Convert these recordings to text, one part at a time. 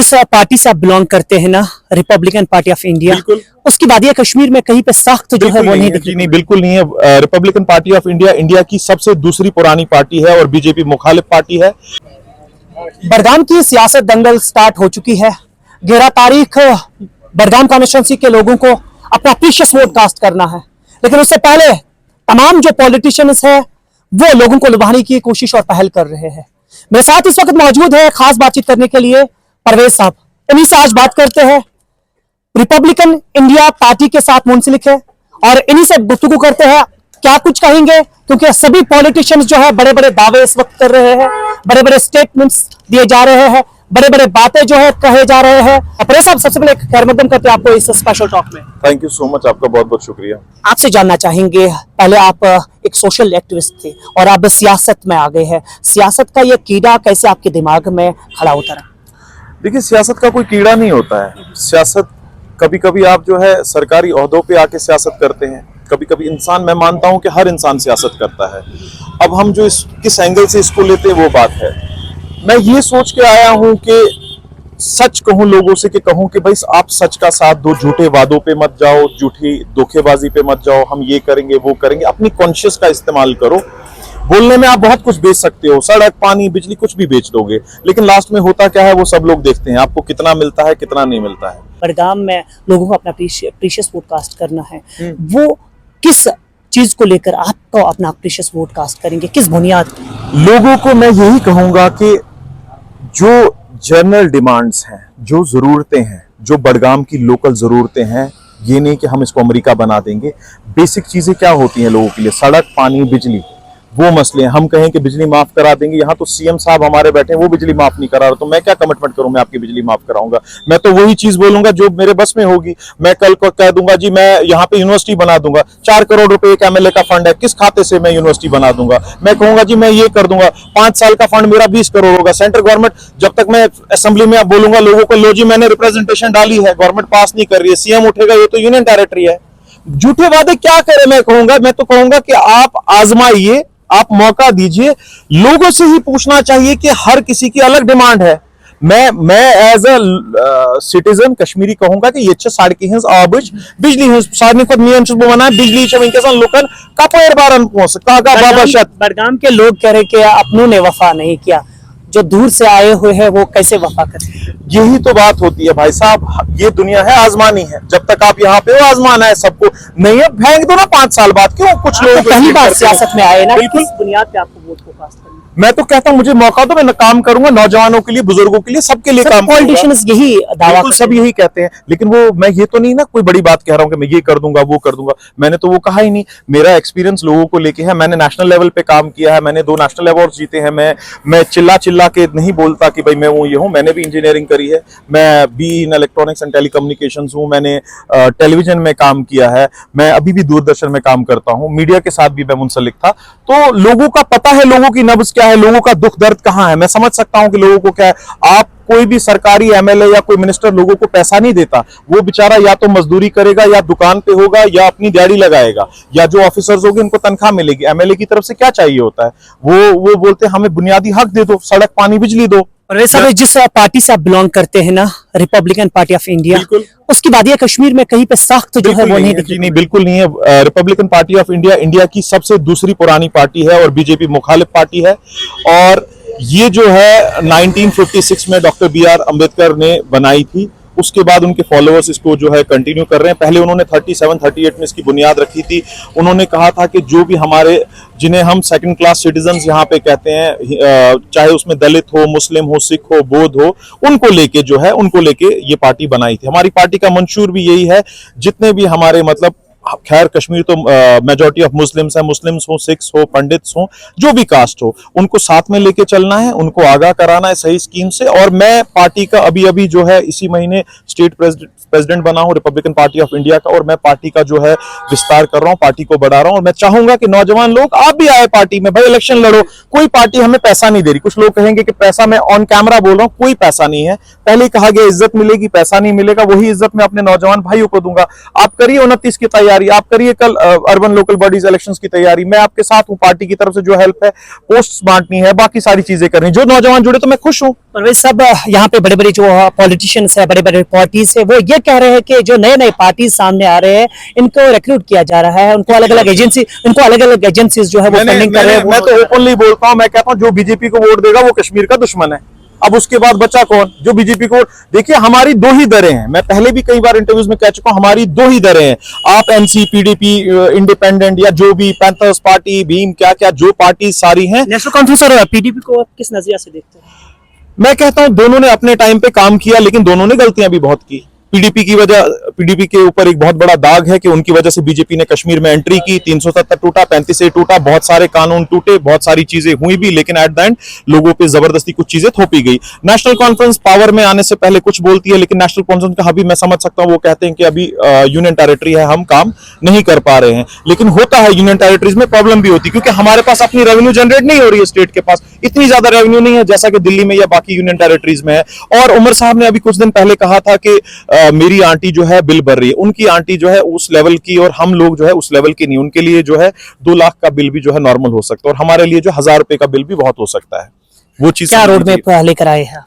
जिस पार्टी से आप बिलोंग करते हैं ना, रिपब्लिकन पार्टी ऑफ इंडिया, उसकी वादिया कश्मीर में कहीं पे सख्त जो है वो नहीं दिखी। नहीं, बिल्कुल नहीं है। Republican party of India India की सबसे दूसरी पुरानी पार्टी है और बीजेपी मुखालिफ पार्टी है। बडगाम की सियासत दंगल स्टार्ट हो चुकी है। 11 तारीख बडगाम कॉन्स्टिट्यूंसी के लोगों को अपना प्रीशियस वोट कास्ट करना है, लेकिन उससे पहले तमाम जो पॉलिटिशियंस है वो लोगों को लुभाने की कोशिश और पहल कर रहे हैं। मेरे साथ इस वक्त मौजूद है खास बातचीत करने के लिए परवेज साहब। इन्हीं से आज बात करते हैं। रिपब्लिकन इंडिया पार्टी के साथ मुंसलिक है और इन्हीं से गुफ्तगू करते हैं क्या कुछ कहेंगे, क्योंकि सभी पॉलिटिशियंस जो है बड़े बड़े दावे इस वक्त कर रहे हैं, बड़े बड़े स्टेटमेंट्स दिए जा रहे हैं, बड़े बड़े बातें जो है कहे जा रहे हैं। परवेज साहब, सबसे पहले खैर मकदम करते हैं आपको इस स्पेशल टॉक में। थैंक यू सो मच, आपका बहुत बहुत शुक्रिया। आपसे जानना चाहेंगे, पहले आप एक सोशल एक्टिविस्ट थे और अब सियासत में आ गए हैं। सियासत का ये कीड़ा कैसे आपके दिमाग में खड़ा उतरा? देखिए, सियासत का कोई कीड़ा नहीं होता है। सियासत कभी कभी आप जो है सरकारी ओहदों पे आके सियासत करते हैं, कभी कभी इंसान, मैं मानता हूं कि हर इंसान सियासत करता है। अब हम जो किस एंगल से इसको लेते हैं वो बात है। मैं ये सोच के आया हूं कि सच कहूं लोगों से, कि कहूं कि भाई आप सच का साथ दो, झूठे वादों पे मत जाओ, झूठी धोखेबाजी पे मत जाओ, हम ये करेंगे वो करेंगे। अपनी कॉन्शियस का इस्तेमाल करो। बोलने में आप बहुत कुछ बेच सकते हो, सड़क, पानी, बिजली, कुछ भी बेच दोगे, लेकिन लास्ट में होता क्या है वो सब लोग देखते हैं, आपको कितना मिलता है कितना नहीं मिलता है। बडगाम में लोगों को अपना प्रीशियस वोट कास्ट करना है, वो किस चीज को लेकर आपको अपना प्रीशियस वोट कास्ट करेंगे, किस बुनियाद पर? लोगों को मैं यही कहूंगा कि जो जनरल डिमांड्स हैं, जो जरूरतें हैं, जो बडगाम की लोकल जरूरतें हैं, ये नहीं कि हम इसको अमेरिका बना देंगे। बेसिक चीजें क्या होती हैं लोगों के लिए? सड़क, पानी, बिजली, वो मसले हैं। हम कहें कि बिजली माफ करा देंगे, यहाँ तो सीएम साहब हमारे बैठे हैं, वो बिजली माफ नहीं करा रहा, तो मैं क्या कमिटमेंट करूं मैं आपकी बिजली माफ कराऊंगा? मैं तो वही चीज बोलूंगा जो मेरे बस में होगी। मैं कल को कह दूंगा जी मैं यहाँ पे यूनिवर्सिटी बना दूंगा, 4 करोड़ रुपए एक एमएलए का फंड है, किस खाते से मैं यूनिवर्सिटी बना दूंगा? मैं कहूंगा जी मैं ये कर दूंगा, 5 साल का फंड मेरा 20 करोड़ होगा। सेंट्रल गवर्नमेंट, जब तक मैं असेंबली में बोलूंगा लोगों को, लो जी मैंने रिप्रेजेंटेशन डाली है, गवर्नमेंट पास नहीं कर रही है, सीएम उठेगा ये तो यूनियन टेरिटरी है। झूठे वादे क्या करें? मैं तो कहूंगा कि आप आजमाइए, आप मौका दीजिए। लोगों से ही पूछना चाहिए कि हर किसी की अलग डिमांड है। मैं एज अ सिटीजन कश्मीरी कहूंगा कि ये साड़की हिंस आबज बिजली हिंस सारनी खुद नियम छुस बना बिजली छ वनकस लुकन कपर बारन पोस कागा बाबा शत। बडगाम के लोग कह रहे कि अपनों ने वफा नहीं किया, जो दूर से आए हुए हैं वो कैसे वफा करें? यही तो बात होती है भाई साहब, ये दुनिया है, आजमानी है। जब तक आप यहाँ पे हो आजमाना है सबको, नहीं है फेंक दो ना 5 साल बाद। क्यों? कुछ लोग पहली बार सियासत में आए ना, किस बुनियाद पे आपको वोट को कास्ट करना? मैं तो कहता हूं मुझे मौका दो, मैं काम करूंगा, नौजवानों के लिए, बुजुर्गों के लिए, सबके लिए काम करूंगा। पॉलिटिशियंस यही दावा, सब यही कहते हैं, लेकिन वो मैं ये तो नहीं ना कोई बड़ी बात कह रहा हूं कि मैं ये कर दूंगा वो कर दूंगा। मैंने तो वो कहा ही नहीं। मेरा एक्सपीरियंस लोगों को लेके है, मैंने नेशनल लेवल पे काम किया है, मैंने 2 नेशनल अवार्ड जीते हैं। मैं चिल्ला चिल्ला के नहीं बोलता कि भाई मैं वो ये हूं। मैंने भी इंजीनियरिंग करी है, मैं be in electronics and telecommunications हूं, मैंने टेलीविजन में काम किया है, मैं अभी भी दूरदर्शन में काम करता हूं, मीडिया के साथ भी मैं मुंसलिक था। तो लोगों का पता है, लोगों की नब्ज क्या है, लोगों का दुख दर्द कहां है। मैं समझ सकता हूं कि लोगों को क्या है। आप कोई भी सरकारी एमएलए या कोई मिनिस्टर लोगों को पैसा नहीं देता, वो बेचारा या तो मजदूरी करेगा, या दुकान पे होगा, या अपनी दिहाड़ी लगाएगा, या जो ऑफिसर्स होंगे उनको तनख्वाह मिलेगी। एमएलए की तरफ से क्या चाहिए होता है? वो बोलते हैं हमें बुनियादी हक दे दो, सड़क, पानी, बिजली दो। जिस पार्टी से आप बिलोंग करते हैं ना, रिपब्लिकन पार्टी ऑफ इंडिया, उसकी वादिया कश्मीर में कहीं पे सख्त जो है वो नहीं दिखी। नहीं, बिल्कुल नहीं है। Republican party of India India की सबसे दूसरी पुरानी पार्टी है और बीजेपी मुखालिफ पार्टी है। और ये जो है 1956 में डॉक्टर BR अम्बेडकर ने बनाई थी। उसके बाद उनके फॉलोअर्स इसको जो है कंटिन्यू कर रहे हैं। पहले उन्होंने 37-38 में इसकी बुनियाद रखी थी। उन्होंने कहा था कि जो भी हमारे, जिन्हें हम सेकंड क्लास सिटीजन्स यहाँ पे कहते हैं, चाहे उसमें दलित हो, मुस्लिम हो, सिख हो, बौद्ध हो, उनको लेके ये पार्टी बनाई थी। हमारी पार्टी का मंशूर भी यही है, जितने भी हमारे मतलब, खैर कश्मीर तो मेजॉरिटी ऑफ मुस्लिम्स है, मुस्लिम्स हो, सिख्स हो, पंडित्स हो, जो भी कास्ट हो, उनको साथ में लेके चलना है, उनको आगाह कराना है सही स्कीम से। और मैं पार्टी का अभी जो है इसी महीने स्टेट प्रेसिडेंट बना हूं रिपब्लिकन पार्टी ऑफ इंडिया का, और मैं पार्टी का जो है विस्तार कर रहा हूं, पार्टी को बढ़ा रहा हूं। और मैं चाहूंगा कि नौजवान लोग आप भी आए पार्टी में, भाई इलेक्शन लड़ो। कोई पार्टी हमें पैसा नहीं दे रही। कुछ लोग कहेंगे कि पैसा, मैं ऑन कैमरा बोल रहा हूं, कोई पैसा नहीं है। पहले कहा गया इज्जत मिलेगी, पैसा नहीं मिलेगा। वही इज्जत मैं अपने नौजवान भाइयों को दूंगा। आप करिए 29 की तैयारी। तैयारी, आप करिए कल अर्बन लोकल बॉडीज इलेक्शंस की तैयारी, मैं आपके साथ हूं, पार्टी की तरफ से जो हेल्प है, पोस्ट बांटनी है, बाकी सारी चीजें करनी, जो नौजवान जुड़े तो मैं खुश हूं। परवेज सब यहाँ पे बड़े बड़े जो पॉलिटिशियंस है, बड़े बड़े पार्टीज है, वो ये कह रहे हैं कि जो नए नए पार्टीज सामने आ रहे हैं इनको रिक्रूट किया जा रहा है, उनको अलग अलग एजेंसीज जो है वो फंडिंग कर रहे हैं। मैं तो ओपनली बोलता हूं, मैं कहता हूं जो बीजेपी को वोट देगा वो कश्मीर का दुश्मन है। अब उसके बाद बचा कौन जो बीजेपी को? देखिए हमारी दो ही दरें हैं, मैं पहले भी कई बार इंटरव्यूज में कह चुका हूं, हमारी दो ही दरें हैं। आप एनसी, पीडीपी, इंडिपेंडेंट या जो भी पैंथर्स पार्टी, भीम, क्या क्या जो पार्टी सारी हैं, नेशनल कॉन्फ्रेंस और पीडीपी को आप किस नजरिए से देखते हैं? मैं कहता हूं दोनों ने अपने टाइम पे काम किया, लेकिन दोनों ने गलतियां भी बहुत की। पीडीपी के ऊपर एक बहुत बड़ा दाग है कि उनकी वजह से बीजेपी ने कश्मीर में एंट्री की, 370 टूटा, 35 टूटा, बहुत सारे कानून टूटे, बहुत सारी चीजें हुई भी, लेकिन एट द एंड लोगों पे जबरदस्ती कुछ चीजें थोपी गई। नेशनल कॉन्फ्रेंस पावर में आने से पहले कुछ बोलती है, लेकिन नेशनल कॉन्फ्रेंस का अभी मैं समझ सकता हूं, वो कहते हैं कि अभी यूनियन टेरिटरी है, हम काम नहीं कर पा रहे हैं, लेकिन होता है यूनियन टेरिटरीज में प्रॉब्लम भी होती है, क्योंकि हमारे पास अपनी रेवेन्यू जनरेट नहीं हो रही है, स्टेट के पास इतनी ज्यादा रेवेन्यू नहीं है जैसा कि दिल्ली में या बाकी यूनियन टेरिटरीज में है। और उमर साहब ने अभी कुछ दिन पहले कहा था कि मेरी आंटी जो है बिल भर रही है, उनकी आंटी जो है उस लेवल की और हम लोग जो है उस लेवल की नहीं, उनके लिए जो है 2 लाख का बिल भी जो है नॉर्मल हो सकता है, और हमारे लिए जो 1000 रुपए का बिल भी बहुत हो सकता है। वो चीज क्या रोड मैप लेकर आए हैं?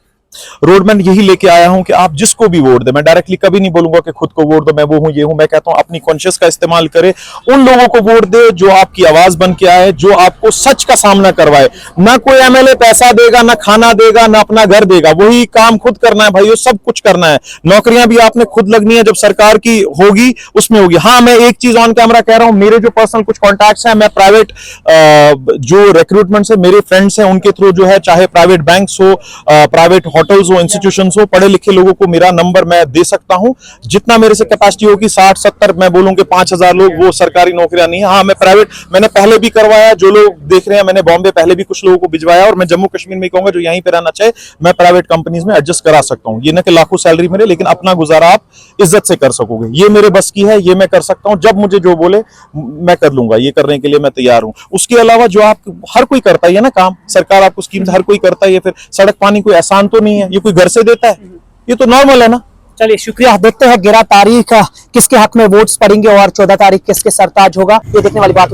रोड मैप यही लेके आया हूं कि आप जिसको भी वोट दे, मैं डायरेक्टली कभी नहीं बोलूंगा कि खुद को वोट दो, मैं वो हूं ये हूं, मैं कहता हूं अपनी कॉन्शियस का इस्तेमाल करे, उन लोगों को वोट दे जो आपकी आवाज बन के आए, जो आपको सच का सामना करवाए। ना कोई एमएलए पैसा देगा, ना खाना देगा, ना अपना घर देगा, वही काम खुद करना है भाई, सब कुछ करना है। नौकरियां भी आपने खुद लगनी है, जब सरकार की होगी उसमें होगी। हाँ, मैं एक चीज ऑन कैमरा कह रहा हूं, मेरे जो पर्सनल कुछ कॉन्टैक्ट्स हैं, मैं प्राइवेट जो रिक्रूटमेंट से मेरे फ्रेंड्स हैं उनके थ्रू जो है, चाहे प्राइवेट बैंक्स हो, प्राइवेट होटल्स हो, इंस्टीट्यूशंस हो, पढ़े लिखे लोगों को मेरा नंबर मैं दे सकता हूं, जितना मेरे से कैपेसिटी होगी, 60-70, मैं बोलूं कि 5000 लोग, वो सरकारी नौकरियां नहीं है। हाँ, मैं प्राइवेट मैंने पहले भी करवाया, जो लोग देख रहे हैं, मैंने बॉम्बे पहले भी कुछ लोगों को भिजवाया, और मैं जम्मू कश्मीर में कहूंगा जो यहीं पे रहना चाहे, मैं प्राइवेट कंपनीज में एडजस्ट करा सकता हूं। ये ना कि लाखों सैलरी मेरे, लेकिन अपना गुजारा आप इज्जत से कर सकोगे, ये मेरे बस की है, ये मैं कर सकता हूं। जब मुझे जो बोले मैं कर लूंगा, ये करने के लिए मैं तैयार हूं। उसके अलावा जो आप हर कोई करता है ना काम, सरकार आपको स्कीम हर कोई करता है, फिर सड़क पानी कोई आसान तो नहीं है, ये कोई घर से देता है, ये तो नॉर्मल है ना। चलिए शुक्रिया। देखते हैं 11 तारीख किसके हक में वोट्स पड़ेंगे और 14 तारीख किसके सरताज होगा, ये देखने वाली बात